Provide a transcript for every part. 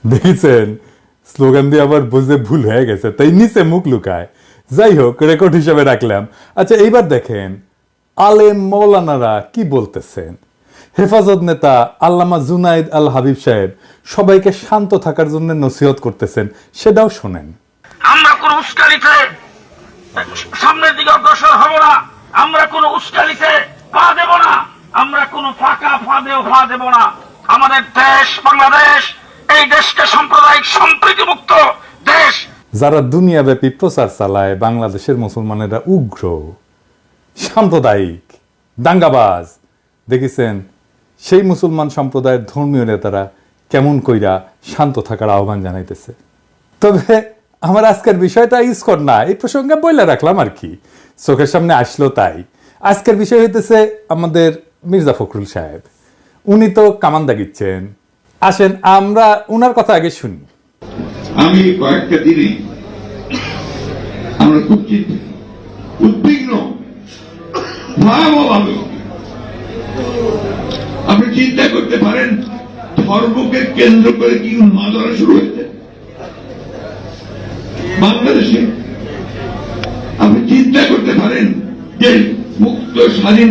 দেখেছেন, স্লোগান দিয়ে আবার বুঝে ভুল হয়ে গেছে, তাই নিচে মুখ লুকায়। যাই হোক, রেকর্ড হিসেবে রাখলাম। আচ্ছা, এইবার দেখেন আলেম মৌলানারা কি বলতেছেন। হেফাজত নেতা আল্লামা জুনাইদ আল হাবিব সাহেব সবাইকে শান্ত থাকার জন্য নসিহত করতেছেন, সেটাও শোনেন। আমরা কোন উস্কানিতে সামনের দিকে অগ্রসর হব না, আমরা কোন উস্কানিতে পা দেব না, আমরা কোন ফাঁকা ফাঁদেও পা দেব না। আমাদের দেশ বাংলাদেশ, এই দেশকে সাম্প্রদায়িক সম্প্রীতি মুক্ত দেশ। যারা দুনিয়াব্যাপী প্রচার চালায় বাংলাদেশের মুসলমানেরা উগ্র, সাম্প্রদায়িক, দাঙ্গাবাজ, দেখেছেন সেই মুসলমান সম্প্রদায়ের ধর্মীয় নেতারা কেমন কইরা শান্ত থাকার আহ্বান জানাইতেছে। তবে আমার আজকের বিষয়টা ইসকন না, এই প্রসঙ্গে বইলে রাখলাম আর কি, চোখের সামনে আসলো তাই। আজকের বিষয় হইতেছে আমাদের মির্জা ফখরুল সাহেব। উনি তো কামান দাগিচ্ছেন। আসেন আমরা উনার কথা আগে শুনি। আমি কয়েকটা দিনে আমরা খুব উদ্বিগ্ন, ভয়াবহভাবে। আপনি চিন্তা করতে পারেন ধর্মকে কেন্দ্র করে কি উন্মাদনা শুরু হয়েছে বাংলাদেশে। আপনি চিন্তা করতে পারেন যে মুক্ত স্বাধীন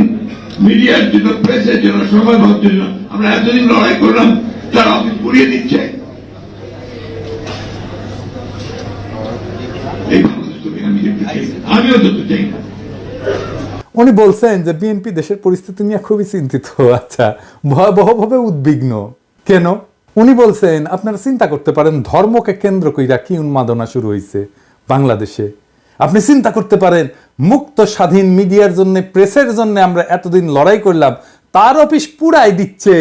মিডিয়ার জন্য, প্রেসের জন্য, সময় ভাবার জন্য আমরা এতদিন লড়াই করলাম, তারা অফিস পুড়িয়ে দিচ্ছে। এই বাংলাদেশ থেকে আমি যেতে চাই, আমিও যেতে চাই না। উনি বলছেন যে বিএনপি দেশের পরিস্থিতি নিয়ে খুবই চিন্তিত। আচ্ছা, ভয়াবহভাবে উদ্বিগ্ন কেন? উনি বলছেন আপনারা চিন্তা করতে পারেন ধর্মকে কেন্দ্র কইরা কি উন্মাদনা শুরু হয়েছে বাংলাদেশে। আপনি চিন্তা করতে পারেন মুক্ত স্বাধীন মিডিয়ার জন্য, প্রেসের জন্য আমরা এতদিন লড়াই করলাম, তার অফিস পুরাই দিচ্ছে।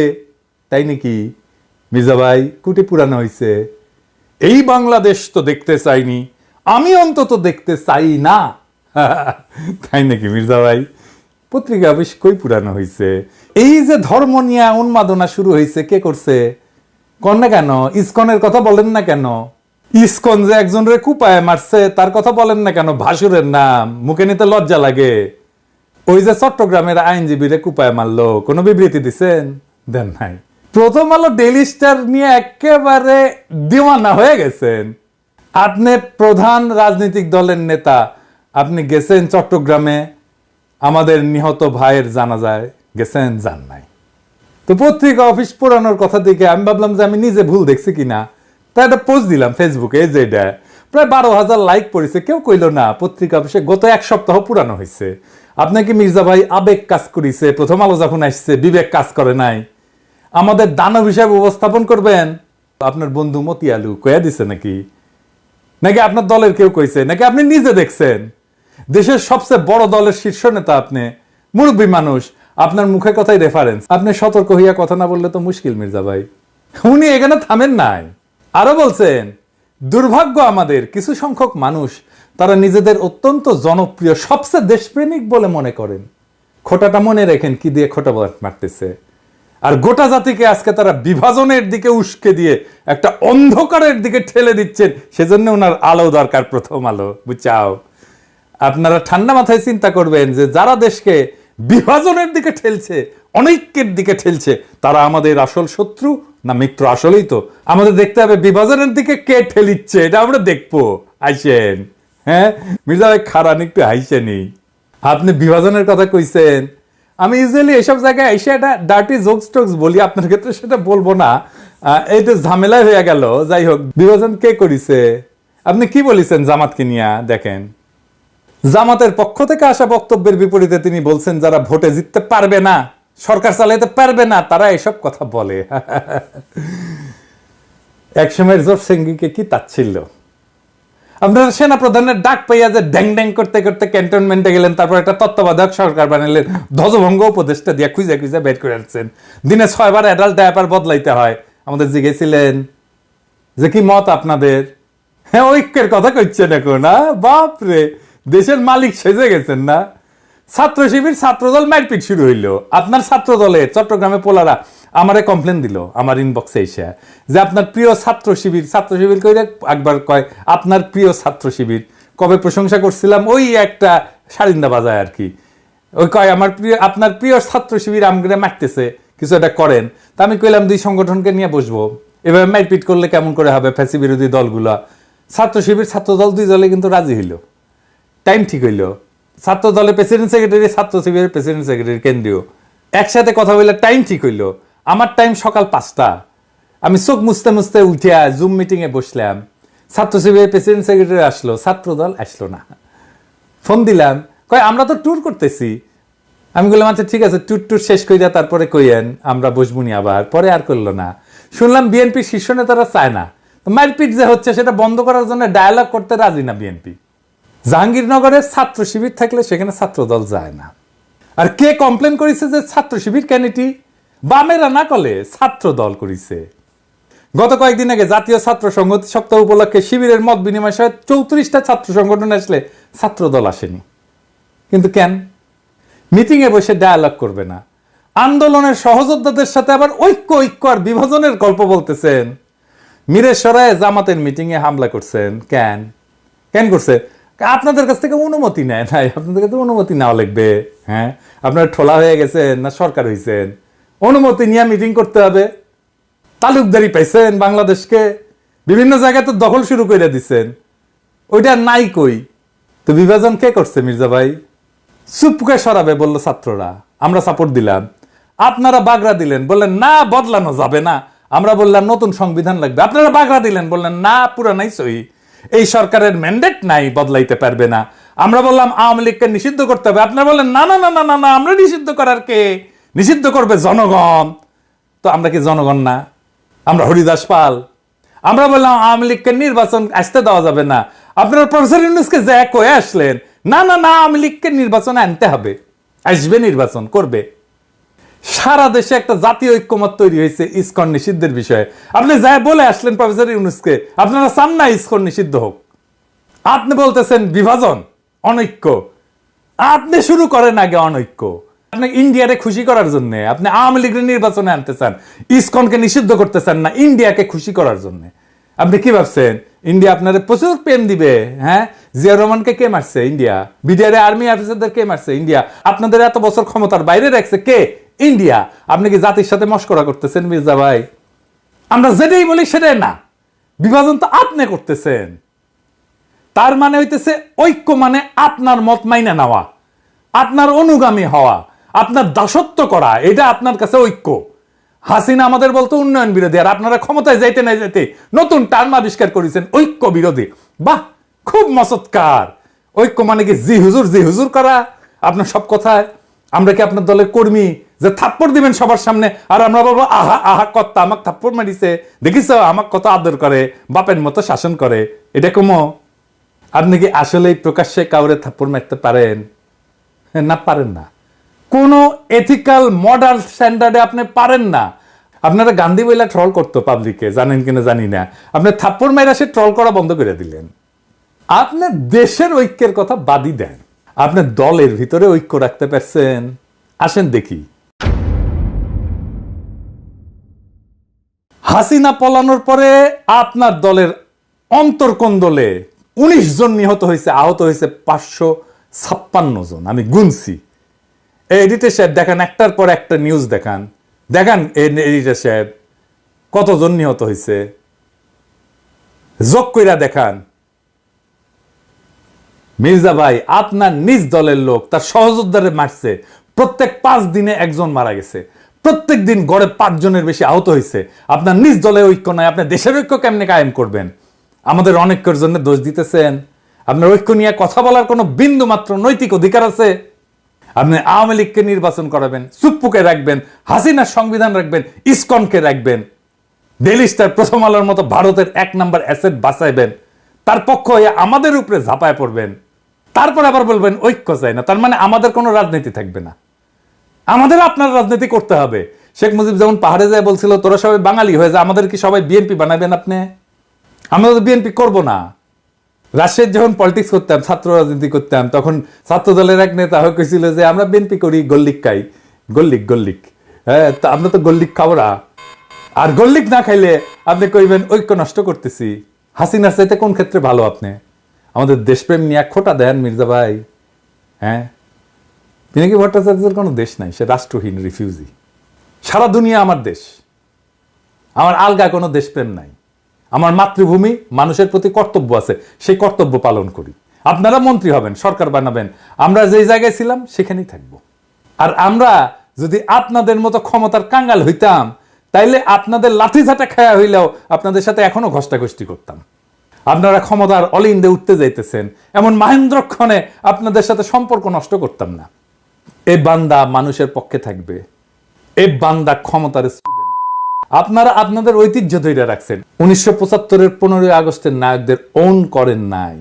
তাই নাকি মির্জা ভাই? কুটি পুরানো হয়েছে। এই বাংলাদেশ তো দেখতে চাইনি, আমি অন্তত দেখতে চাই না। তাই নাকি মির্জা ভাই? পত্রিকা অফিস কই পুরানো হয়েছে? এই যে ধর্ম নিয়ে উন্মাদনা শুরু হয়েছে, কে করছে? কন না কেন? ইসকনের কথা বলেন না কেন? ইসকন যে একজন রে কুপায় মারছে তার কথা বলেন না কেন? ভাসুরের নাম মুখে নিতে লজ্জা লাগে। ওই যে চট্টগ্রামের আইনজীবী রে কুপায় মারলো, কোনো বিবৃতি দিছেন? দেন নাই। প্রথম আলো ডেইলি স্টার নিয়ে একেবারে দিওয়ানা হয়ে গেছেন। আপনি প্রধান রাজনৈতিক দলের নেতা, আপনি গেছেন চট্টগ্রামে, আমাদের নিহত ভাইয়ের জানাজায় গেছেন? যান নাই। তো পত্রিকা অফিস পুরানোর কথা দেখে আমি ভাবলাম যে আমি নিজে ভুল দেখছি কিনা, তাই একটা পোস্ট দিলাম ফেসবুকে। এই যে এটা প্রায় 12,000 লাইক পড়েছে। কেউ কইল না পত্রিকা অফিসে গত এক সপ্তাহ পুরানো হয়েছে। আপনাকে মির্জা ভাই আবেগ কাজ করেছে, প্রথম আলো যখন আসছে বিবেক কাজ করে নাই। আমাদের দানব হিসাবে উপস্থাপন করবেন। আপনার বন্ধু মতি আলু কয়া দিছে নাকি? নাকি আপনার দলের কেউ কইছে? নাকি আপনি নিজে দেখছেন? দেশের সবচেয়ে বড় দলের শীর্ষ নেতা আপনি, মুরব্বী মানুষ, আপনার মুখে কথাই রেফারেন্স। আপনি সতর্ক হইয়া কথা না বললে তো মুশকিল মির্জা ভাই। উনি এখানে থামেন নাই, আরো বলছেন দুর্ভাগ্য আমাদের কিছু সংখ্যক মানুষ, তারা নিজেদের অত্যন্ত জনপ্রিয়, সবচেয়ে দেশপ্রেমিক বলে মনে করেন। খোটাটা মনে রেখেন কি দিয়ে খোটা মারতেছে। আর গোটা জাতিকে আজকে তারা বিভাজনের দিকে উস্কে দিয়ে একটা অন্ধকারের দিকে ঠেলে দিচ্ছেন। সেজন্য ওনার আলো দরকার, প্রথম আলো, বুঝাও। আপনারা ঠান্ডা মাথায় চিন্তা করবেন যে যারা দেশকে বিভাজনের দিকে ঠেলছে, অনৈক্যের দিকে ঠেলছে, তারা আমাদের আসল শত্রু না মিত্র? আসলেই তো আমাদের দেখতে হবে বিভাজনের দিকে কে ঠেলিচ্ছে, এটা আমরা দেখবো। আইসেন। হ্যাঁ মির্জা ভাই, খারান একটু হাইসেনি। আপনি বিভাজনের কথা কইছেন, আমি ইউজুয়ালি এসব জায়গায় এসে একটা ডার্টি জোকস টোকস বলি, আপনার ক্ষেত্রে সেটা বলবো না, এই তো ঝামেলা হয়ে গেল। যাই হোক, বিভাজন কে করিছে? আপনি কি বলেছেন জামাতকে নিয়ে? দেখেন, জামাতের পক্ষ থেকে আসা বক্তব্যের বিপরীতে তিনি বলছেন যারা ভোটে জিততে পারবে না, সরকার চালাইতে পারবে না, তারা এসব কথা বলে। একসময়ের জোর সেঙ্গিকে কি তাচ্ছিল্য! আপনারা সেনা প্রধানের ডাক পাইয়া যে ড্যাং ড্যাং করতে করতে ক্যান্টনমেন্টে গেলেন, তারপর একটা তত্ত্বাবধায়ক সরকার বানালেন, ধ্বজভঙ্গ উপদেষ্টা দিয়ে খুঁজে খুঁজে বের করে আসছেন। দিনে 6 বার অ্যাডাল্ট ডায়াপার বদলাইতে হয়। আমাদের জিজ্ঞেসিলেন যে কি মত আপনাদের? হ্যাঁ, ঐক্যের কথা কইছেন এখন। বাপরে, দেশের মালিক সেজে গেছেন না? ছাত্র শিবির ছাত্রদল মারপিট শুরু হইলো। আপনার ছাত্র দলে চট্টগ্রামে পোলারা আমারে কমপ্লেন দিল আমার ইনবক্সে এসে যে আপনার প্রিয় ছাত্র শিবির কইরে একবার কয় আপনার প্রিয় ছাত্র শিবির। কবে প্রশংসা করছিলাম ওই একটা সারিন্দা বাজায় আর কি। ওই কয় আমার প্রিয়, আপনার প্রিয় ছাত্র শিবির আমগরে মারতেছে, কিছু একটা করেন। তা আমি কইলাম দুই সংগঠনকে নিয়ে বসবো, এভাবে মারপিট করলে কেমন করে হবে ফ্যাসি বিরোধী দলগুলা। ছাত্র শিবির ছাত্র দল দুই দলে কিন্তু রাজি হইল, টাইম ঠিক হইল। ছাত্র দলের প্রেসিডেন্ট সেক্রেটারি, ছাত্র শিবিরের প্রেসিডেন্ট সেক্রেটারি কেন্দ্রীয় একসাথে কথা বললে টাইম ঠিক হইল। আমার টাইম সকাল 5টা, আমি চোখ মুছতে মুছতে উঠিয়া জুম মিটিং এ বসলাম, ছাত্র শিবিরের প্রেসিডেন্ট সেক্রেটারি আসলো, ছাত্র দল আসলো না। ফোন দিলাম, কয় আমরা তো ট্যুর করতেছি। আমি বললাম আচ্ছা ঠিক আছে, ট্যুর শেষ কইরা তারপরে কইয়েন, আমরা বসবুনি আবার। পরে আর করলো না। শুনলাম বিএনপির শীর্ষ নেতারা চায় না, মারপিট যে হচ্ছে সেটা বন্ধ করার জন্য ডায়ালগ করতে রাজি না বিএনপি। জাহাঙ্গীরনগরে ছাত্র শিবির থাকলে সেখানে ছাত্র দল যায় না। আর কে কমপ্লেন করেছে যে ছাত্র শিবির কেন এটি? বামেরা না করলে ছাত্র দল করেছে। গত কয়েকদিন আগে জাতীয় ছাত্র সংহতি সপ্তাহ উপলক্ষে শিবিরের মত বিনিময় সহ 34টা ছাত্র সংগঠন আসলে ছাত্র দল আসেনি। কিন্তু কেন? মিটিং এ বসে ডায়ালগ করবে না। আন্দোলনের সহযোদ্ধাদের সাথে আবার ঐক্য আর বিভাজনের গল্প বলতেছেন। মিরেশ্বরায় জামাতের মিটিং এ হামলা করছেন কেন করছে? আপনাদের কাছ থেকে অনুমতি নেয় নাই, আপনাদের কাছে অনুমতি নেওয়া লাগবে। হ্যাঁ, আপনারা ঠোলা হয়ে গেছেন না সরকার হয়েছেন? অনুমতি নিয়ে মিটিং করতে হবে। তালুকদারি পাইছেন বাংলাদেশকে, বিভিন্ন জায়গায় তো দখল শুরু করে দিচ্ছেন, ওইটা নাই কই। তো বিভাজন কে করছে মির্জা ভাই? চুপকে সরাবে বললো ছাত্ররা, আমরা সাপোর্ট দিলাম। আপনারা বাগড়া দিলেন, বললেন না বদলানো যাবে না। আমরা বললাম নতুন সংবিধান লাগবে। আপনারা বাগড়া দিলেন, বললেন না পুরানাই সহি, এই সরকারের ম্যান্ডেট নাই, বদলাইতে পারবে না। আমরা বললাম আওয়ামী লীগকে নিষিদ্ধ করতে হবে। আপনারা বললেন না না না না না না, আমরা নিষিদ্ধ করার কে? নিষিদ্ধ করবে জনগণ। তো আমরা কি জনগণ না? আমরা হরিদাস পাল? আমরা বললাম আওয়ামী লীগকে নির্বাচন আসতে দেওয়া যাবে না। আপনারা প্রফেসর ইউনূসকে যে কয়ে আসলেন না না না, আওয়ামী লীগকে নির্বাচনে আনতে হবে, আসবে, নির্বাচন করবে। সারা দেশে একটা জাতীয় ঐক্যমত তৈরি হয়েছে ইসকন নিষিদ্ধের বিষয়ে। আপনি যা বলে আসলেন প্রফেসর ইউনূসকে, আপনারা চান না ইসকন নিষিদ্ধ হোক। আপনি বলতেছেন বিভাজন, অনৈক্য। আপনি শুরু করেন আগে অনৈক্য। আপনি ইন্ডিয়ারে খুশি করার জন্য আপনি আওয়ামী লীগের নির্বাচনে আনতে চান, ইসকনকে নিষিদ্ধ করতে চান না, ইন্ডিয়াকে খুশি করার জন্য। আপনি কি ভাবছেন ইন্ডিয়া আপনারা প্রচুর প্রেম দিবে? হ্যাঁ, জিয়া রহমানকে কে মারছে? ইন্ডিয়া। বিডিআর আর্মি অফিসারদের কে মারছে? ইন্ডিয়া। আপনাদের এত বছর ক্ষমতার বাইরে রাখছে কে? ইন্ডিয়া। আপনি কি জাতির সাথে মশকরা করতেছেন মির্জা ভাই? আমরা যেটাই বলি সেটাই না, বিভাজন তো আপনি করতেছেন। তার মানে হইতেছে ঐক্য মানে আপনার মত মাইনা নেওয়া, আপনার অনুগামী হওয়া, আপনার দাসত্ব করা, এটা আপনার কাছে ঐক্য। হাসিনা আমাদের বলতো উন্নয়ন বিরোধী, আর আপনারা ক্ষমতায় যাইতে না যাইতে নতুন টার্ম আবিষ্কার করেছেন ঐক্য বিরোধী। বাহ, খুব মসৎকার। ঐক্য মানে কি জি হুজুর করা আপনার সব কথায়? আমরা কি আপনার দলের কর্মী যে থাপ্পড় দিবেন সবার সামনে আর আমরা বলবো আহা আহা কর্তা আমাকে থাপ্পড় মারিছে, দেখিস আমাকে কত আদর করে, বাপের মতো শাসন করে? এটা কমো? আপনি কি আসলেই প্রকাশ্যে কাউরে থাপ্পড় মারতে পারেন? না, পারেন না। কোন এথিক্যাল মডার্ন স্ট্যান্ডার্ডে আপনি পারেন না। আপনারা গান্ধী বইলা ট্রল করতো পাবলিকে, জানেন কিনা জানি না। আপনি থাপ্পড় মাইরা সে ট্রল করা বন্ধ করে দিলেন। আপনি দেশের ঐক্যের কথা বাদই দেন, আপনি দলের ভিতরে ঐক্য রাখতে পারছেন? আসেন দেখি। হাসিনা পলানোর পরে আপনার দলের অন্তর্কোন্দলে 19 জন নিহত হয়েছে, আহত হয়েছে 556 জন। আমি গুনছি। এডিটর সাহেব দেখান, একটার পর একটা নিউজ দেখান, এডিটর সাহেব কতজন নিহত হয়েছে, যোগ কইরা দেখান। মির্জা ভাই আপনার নিজ দলের লোক তার সহযোদ্ধারে মারছে, প্রত্যেক 5 দিনে একজন মারা গেছে, প্রত্যেক দিন গড়ে 5 জনের বেশি আহত হয়েছে। আপনার নিজ দলের ঐক্য নয়, আপনি দেশের ঐক্য কেমনে কায়েম করবেন? আমাদের অনেকের জন্য দোষ দিতেছেন। আপনার ঐক্য নিয়ে কথা বলার কোনো বিন্দু মাত্র নৈতিক অধিকার আছে? আপনি আওয়ামী লীগকে নির্বাচন করাবেন, চুপ্পুকে রাখবেন, হাসিনার সংবিধান রাখবেন, ইসকনকে রাখবেন, ডেইলি স্টার, প্রথম আলোর মতো ভারতের 1 নাম্বার অ্যাসেট বাঁচাইবেন, তার পক্ষ হয়ে আমাদের উপরে ঝাঁপায় পড়বেন, তারপর আবার বলবেন ঐক্য চাই না। তার মানে আমাদের কোনো রাজনীতি থাকবে না, আমাদের আপনার রাজনীতি করতে হবে। শেখ মুজিব যেমন পাহাড়ে যায় বলছিল তোরা সবাই বাঙালি হয়ে যায়, আমাদের কি সবাই বিএনপি বানাবেন আপনি? আমরা তো বিএনপি করবো না। রাজশাহীর যখন পলিটিক্স করতাম, ছাত্র রাজনীতি করতাম, তখন ছাত্র দলের এক নেতা হয়েছিল যে আমরা বিএনপি করি, গল্লিক খাই, গল্লিক। হ্যাঁ, তা আমরা তো গল্লিক খাবো না। আর গল্লিক না খাইলে আপনি কইবেন ঐক্য নষ্ট করতেছি। হাসিনার চাইতে কোন ক্ষেত্রে ভালো আপনি? আমাদের দেশপ্রেম নিয়ে খোটা দেন মির্জা ভাই। হ্যাঁ, পিনাকি ভট্টাচার্যের কোনো দেশ নাই, সে রাষ্ট্রহীন রিফিউজি। সারা দুনিয়া আমার দেশ, আমার আলগা কোনো দেশপ্রেম নাই। আমার মাতৃভূমি মানুষের প্রতি কর্তব্য আছে, সেই কর্তব্য পালন করি। আপনারা মন্ত্রী হবেন, সরকার বানাবেন, আমরা যেই জায়গায় ছিলাম সেখানেই থাকবো। আর আমরা যদি আপনাদের মতো ক্ষমতার কাঙ্গাল হইতাম, তাইলে আপনাদের লাঠিঝাঁটা খায়া হইলেও আপনাদের সাথে এখনো ঘষ্টাঘষ্টি করতাম। আপনারা ক্ষমতার অলিন্দে উঠতে যাইতেছেন, এমন মাহেন্দ্রক্ষণে আপনাদের সাথে সম্পর্ক নষ্ট করতাম না। এই বান্দা মানুষের পক্ষে থাকবে, এই বান্দা ক্ষমতার স্তূপে না। আপনারা আপনাদের ঐতিহ্য ধরে রাখছেন। 1975-এর 15ই আগস্টের নায়কদের ওন করেন নাই,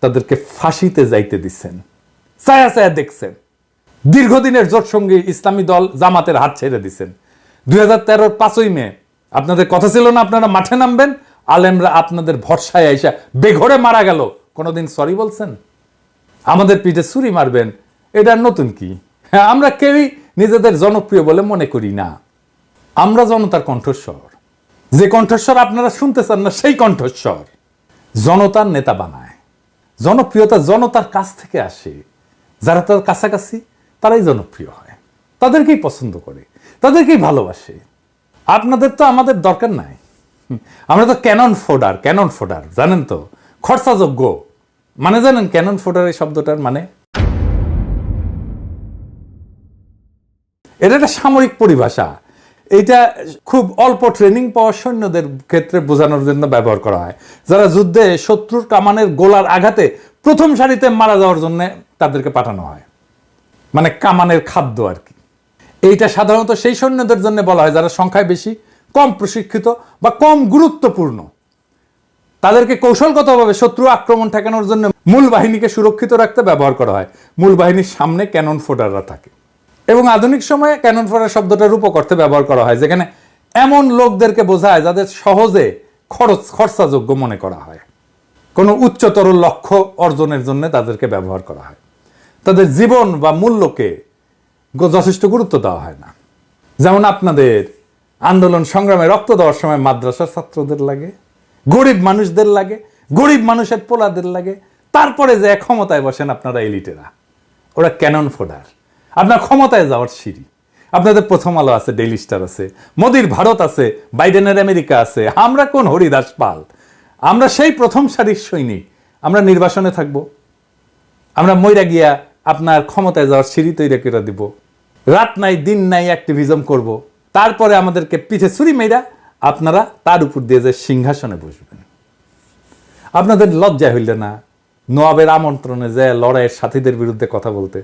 তাদেরকে ফাঁসিতে যাইতে দিচ্ছেন, ছায়া ছায়া দেখছেন। দীর্ঘদিনের জোট সঙ্গী ইসলামী দল জামাতের হাত ছেড়ে দিচ্ছেন। 2013-র 5ই মে আপনাদের কথা ছিল না আপনারা মাঠে নামবেন, আলেমরা আপনাদের ভরসায় আইসা বেঘরে মারা গেল, কোনোদিন সরি বলছেন? আমাদের পিঠে ছুরি মারবেন, এটা নতুন কি? হ্যাঁ, আমরা কেউই নিজেদের জনপ্রিয় বলে মনে করি না। আমরা জনতার কণ্ঠস্বর, যে কণ্ঠস্বর আপনারা শুনতে চান না সেই কণ্ঠস্বর। জনতার নেতা বানায়, জনপ্রিয়তা জনতার কাছ থেকে আসে। যারা তার কাছাকাছি তারাই জনপ্রিয় হয়, তাদেরকেই পছন্দ করে, তাদেরকেই ভালোবাসে। আপনাদের তো আমাদের দরকার নাই। আমরা তো ক্যানন ফোডার, জানেন তো, খরচাযোগ্য। মানে জানেন ক্যানন ফোডার এই শব্দটার মানে? এটা একটা সামরিক পরিভাষা। এটা খুব অল্প ট্রেনিং পাওয়া সৈন্যদের ক্ষেত্রে বোঝানোর জন্য ব্যবহার করা হয়, যারা যুদ্ধে শত্রুর কামানের গোলার আঘাতে প্রথম সারিতে মারা যাওয়ার জন্য তাদেরকে পাঠানো হয়, মানে কামানের খাদ্য আর কি। এইটা সাধারণত সেই সৈন্যদের জন্য বলা হয় যারা সংখ্যায় বেশি, কম প্রশিক্ষিত বা কম গুরুত্বপূর্ণ। তাদেরকে কৌশলগতভাবে শত্রু আক্রমণ ঠেকানোর জন্য মূল বাহিনীকে সুরক্ষিত রাখতে ব্যবহার করা হয়। মূল বাহিনীর সামনে ক্যানন ফোডাররা থাকে, এবং আধুনিক সময়ে ক্যানন ফোডার শব্দটার রূপক অর্থে ব্যবহার করা হয়, যেখানে এমন লোকদেরকে বোঝায় যাদের সহজে খরচাযোগ্য মনে করা হয়। কোনো উচ্চতর লক্ষ্য অর্জনের জন্য তাদেরকে ব্যবহার করা হয়। তাদের জীবন বা মূল্যকে যথেষ্ট গুরুত্ব দেওয়া হয় না। যেমন আপনাদের আন্দোলন সংগ্রামে রক্ত দেওয়ার সময় মাদ্রাসার ছাত্রদের লাগে, গরিব মানুষদের লাগে, গরিব মানুষের পোলাদের লাগে। তারপরে যে ক্ষমতায় বসেন আপনারা এলিটেরা, ওরা ক্যানন ফোডার, আপনার ক্ষমতায় যাওয়ার সিঁড়ি। আপনাদের প্রথম আলো আছে, ডেইলি স্টার আছে, মোদির ভারত আছে, বাইডেনের আমেরিকা আছে। আমরা কোন হরিদাস পাল? আমরা সেই প্রথম সারির সৈনিক। আমরা নির্বাসনে থাকব, আমরা মইরা গিয়া আপনার ক্ষমতায় যাওয়ার সিঁড়ি তৈরি করে দিব, রাত নাই দিন নাই অ্যাক্টিভিজম করব। তারপরে আমাদেরকে পিঠে ছুরি মেয়েরা আপনারা তার উপর দিয়ে যে সিংহাসনে বসবেন। আপনাদের লজ্জা হইল না নবাবের আমন্ত্রণে যে লড়াইয়ের সাথীদের বিরুদ্ধে কথা বলতে?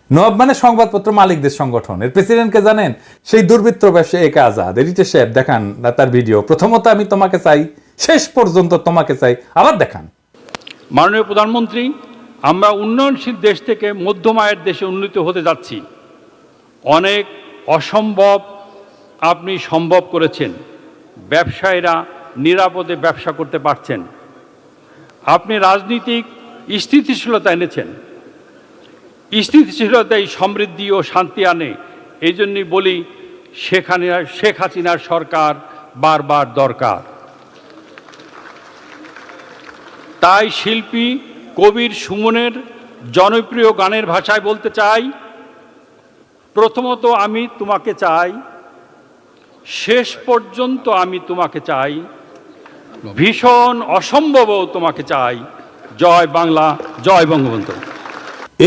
নবাব মানে সংবাদপত্র মালিকদের সংগঠন, এর প্রেসিডেন্টকে জানেন? সেই দুর্বৃত্ত ব্যবসায়ী একে আজাদ। এডিটর সাহেব দেখান তার ভিডিও। প্রথমত আমি তোমাকে চাই, শেষ পর্যন্ত তোমাকে চাই, আবার দেখান। মাননীয় প্রধানমন্ত্রী, আমরা উন্নয়নশীল দেশ থেকে মধ্যম আয়ের দেশে উন্নীত হতে যাচ্ছি। অনেক অসম্ভব আপনি সম্ভব করেছেন। ব্যবসায়ীরা নিরাপদে ব্যবসা করতে পারছেন। আপনি রাজনীতিক স্থিতিশীলতা এনেছেন। স্থিতিশীলতাই সমৃদ্ধি ও শান্তি আনে। এই জন্যই বলি শেখ হাসিনার সরকার বারবার দরকার। তাই শিল্পী কবির সুমনের জনপ্রিয় গানের ভাষায় বলতে চাই, প্রথমত আমি তোমাকে চাই, শেষ পর্যন্ত আমি তোমাকে চাই, ভীষণ অসম্ভবও তোমাকে চাই। জয় বাংলা, জয় বঙ্গবন্ধু।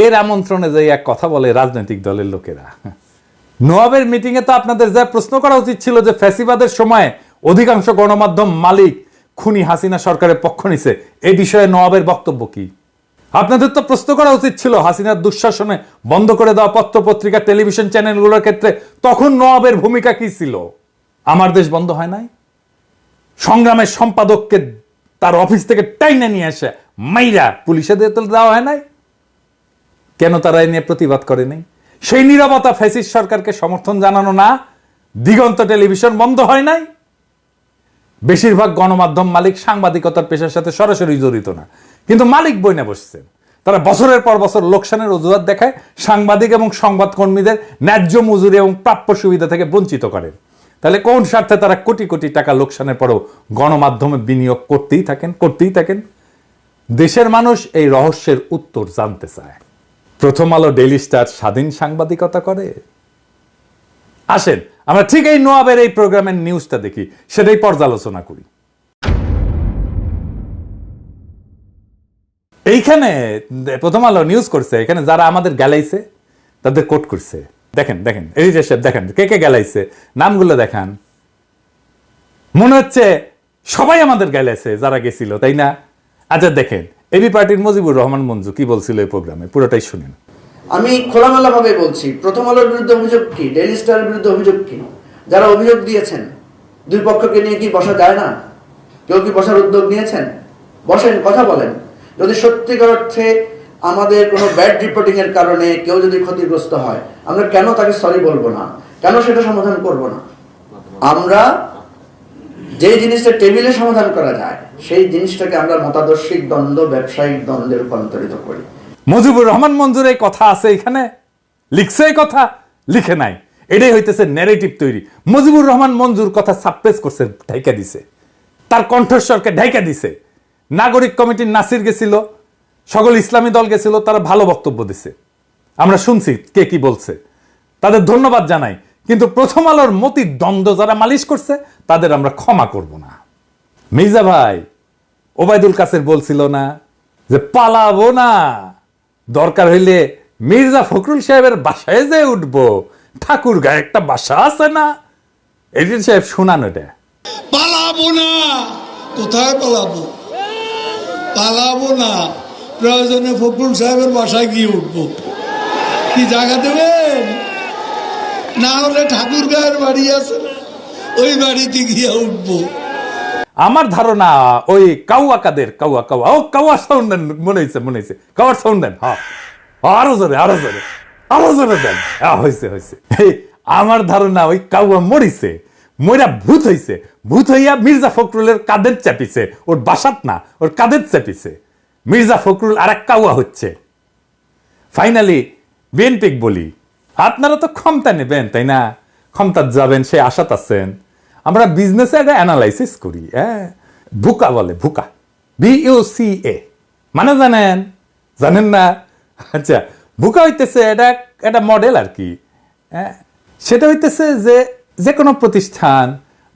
এর আমন্ত্রণে যে এক কথা বলে রাজনৈতিক দলের লোকেরা। নবাবের মিটিংয়ে তো আপনাদের যা প্রশ্ন করা উচিত ছিল যে ফ্যাসিবাদের সময় অধিকাংশ গণমাধ্যম মালিক খুনি হাসিনা সরকারের পক্ষ নিছে, এই বিষয়ে নবাবের বক্তব্য কি? আপনাদের তো প্রশ্ন করা উচিত ছিল হাসিনার দুঃশাসনে বন্ধ করে দেওয়া পত্র পত্রিকা টেলিভিশন চ্যানেলগুলোর ক্ষেত্রে তখন নবাবের ভূমিকা কি ছিল? আমার দেশ বন্ধ হয় নাই? সংগ্রামের সম্পাদককে তার অফিস থেকে টাইনে নিয়ে এসে মাইরা পুলিশে দিয়ে দেওয়া হয় নাই? কেন তারা এ নিয়ে প্রতিবাদ করে নাই? সেই নীরবতা ফ্যাসিস্ট সরকারকে সমর্থন জানানো না? দিগন্ত টেলিভিশন বন্ধ হয় নাই? বেশিরভাগ গণমাধ্যম মালিক সাংবাদিকতার পেশার সাথে সরাসরি জড়িত না, কিন্তু মালিক বইনে বসছেন। তারা বছরের পর বছর লোকসানের অজুহাত দেখায় সাংবাদিক এবং সংবাদকর্মীদের ন্যায্য মজুরি এবং প্রাপ্য সুবিধা থেকে বঞ্চিত করেন। তাহলে কোন স্বার্থে তারা কোটি কোটি টাকা লোকসানের পরেও গণমাধ্যমে বিনিয়োগ করতেই থাকেন? দেশের মানুষ এই রহস্যের উত্তর জানতে চায়। প্রথম আলো, ডেইলি স্টার স্বাধীন সাংবাদিকতা করে? আসেন আমরা ঠিক এই নোয়াবের এই প্রোগ্রামের নিউজটা দেখি, সেটাই পর্যালোচনা করি। এইখানে প্রথম আলো নিউজ করছে, এখানে যারা আমাদের গালাইছে তাদের কোট করছে। দেখেন দেখেন এই যে দেখেন কে কে গালাইছে, নামগুলো দেখান। মনে হচ্ছে সবাই আমাদের গালাইছে যারা গেছিল, তাই না? আচ্ছা দেখেন এবি পার্টির মুজিবুর রহমান মঞ্জু কি বলছিল এই প্রোগ্রামে, পুরোটাই শুনেন। আমি খোলামেলা ভাবে বলছি, প্রথম আলোর বিরুদ্ধে অভিযোগ কি, ডেইলি স্টারের বিরুদ্ধে অভিযোগ কি? যারা অভিযোগ দিয়েছেন দুই পক্ষকে নিয়ে কি বসা যায় না? কেউ কি বসার উদ্যোগ নিয়েছেন? বসেন, কথা বলেন। যদি সত্যিকার অর্থে আমাদের কোনো ব্যাড রিপোর্টিং এর কারণে কেউ যদি ক্ষতিগ্রস্ত হয়, আমরা কেন তাকে সরি বলবো না? কেন সেটা সমাধান করব না? আমরা যে জিনিসটা টেবিলে সমাধান করা যায় সেই জিনিসটাকে আমরা মতাদর্শিক দ্বন্দ্ব, ব্যবসায়িক দ্বন্দ্বে রূপান্তরিত করি। মুজিবুর রহমান মঞ্জুর এই কথা আছে এখানে, লিখছে এই কথা, লিখে নাই। এটাই হইতেছে ন্যারেটিভ তৈরি। মুজিবুর রহমান মঞ্জুর কথা সাপ্রেস করছে, ঢাইকা দিছে, তার কণ্ঠস্বরকে ঢাইকা দিছে। নাগরিক কমিটির নাসির গেছিল, সকল ইসলামী দল গেছিল, তারা ভালো বক্তব্য দিছে, আমরা শুনছি কে কি বলছে, তাদের ধন্যবাদ জানাই। কিন্তু প্রথম আলোর মতির দ্বন্দ্ব যারা মালিশ করছে তাদের আমরা ক্ষমা করব না। মির্জা ভাই ওবায়দুল কাসের বলছিল না যে পালাবো না, দরকার হইলে মির্জা ফখরুল সাহেবের বাসায় যে উঠবো, ঠাকুর গায়ে একটা বাসা আছে না? এডিন সাহেব শোনান এটা। পালাবো না, কোথায় পালাবো? পালাবো না, প্রয়োজনে ফখরুল সাহেবের বাসায় গিয়ে উঠবো। কি জায়গা দেবেন? না হলে ঠাকুর গায়ের বাড়ি আছে না, ওই বাড়িতে গিয়ে উঠবো। আমার ধারণা ওই কাউয়া কাদের কাউয়া কাউয়া ও কাউয়া সাউন্ড দেন, মনে হয়েছে কাউয়ার সাউন্ড দেন। হ্যাঁ আরো জোরে আরো জোরে আরো জোরে দেন। হয়েছে হয়েছে। আমার ধারণা ওই কাউয়া মরিছে, মইরা ভূত হইছে, ভূত হইয়া মির্জা ফখরুলের কাদের চাপিছে, ওর বাসাত না ওর কাদের চাপিছে। মির্জা ফখরুল আর এক কাউয়া হচ্ছে। ফাইনালি বিএনপি বলি, আপনারা তো ক্ষমতা নেবেন তাই না, ক্ষমতা যাবেন সে আশাত আছেন। আমরা বিজনেসে একটা অ্যানালাইসিস করি, ভুকা বলে, ভুকা, BUCA মানে জানেন? জানেন না? আচ্ছা, ভুকা হইতেছে এটা একটা মডেল আর কি। সেটা হইতেছে যে যে কোনো প্রতিষ্ঠান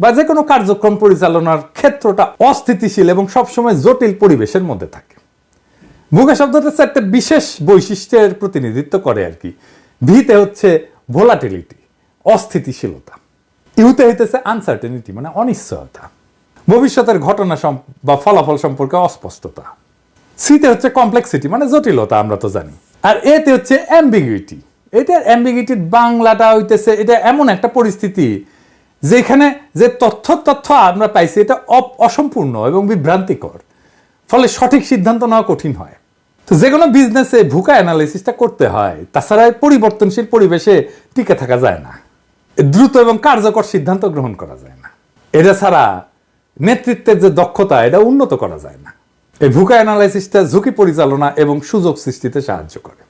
বা যে কোনো কার্যক্রম পরিচালনার ক্ষেত্রটা অস্থিতিশীল এবং সবসময় জটিল পরিবেশের মধ্যে থাকে। ভুকা শব্দটা একটা বিশেষ বৈশিষ্ট্যের প্রতিনিধিত্ব করে আর কি। ভিতে হচ্ছে ভোলাটিলিটি, অস্থিতিশীলতা। ইউতে হইতেছে আনসার্টেনিটি, মানে অনিশ্চয়তা, ভবিষ্যতের ঘটনা বা ফলাফল সম্পর্কে অস্পষ্টতা। সিতে হচ্ছে কমপ্লেক্সিটি, মানে জটিলতা, আমরা তো জানি। আর এতে হচ্ছে অ্যাম্বিগুইটি। এটার অ্যাম্বিগুইটির বাংলাটা হইতেছে এটা এমন একটা পরিস্থিতি যেখানে যে তথ্য আমরা পাইছি এটা অসম্পূর্ণ এবং বিভ্রান্তিকর, ফলে সঠিক সিদ্ধান্ত নেওয়া কঠিন হয়। তো যে কোনো বিজনেসে ভুকা অ্যানালাইসিসটা করতে হয়, তাছাড়া পরিবর্তনশীল পরিবেশে টিকে থাকা যায় না, দ্রুত এবং কার্যকর সিদ্ধান্ত গ্রহণ করা যায় না। এটা ছাড়া নেতৃত্বের যে দক্ষতা এটা উন্নত করা যায় না। এই ভুকা অ্যানালাইসিসটা ঝুঁকি পরিচালনা এবং সুযোগ সৃষ্টিতে সাহায্য করে।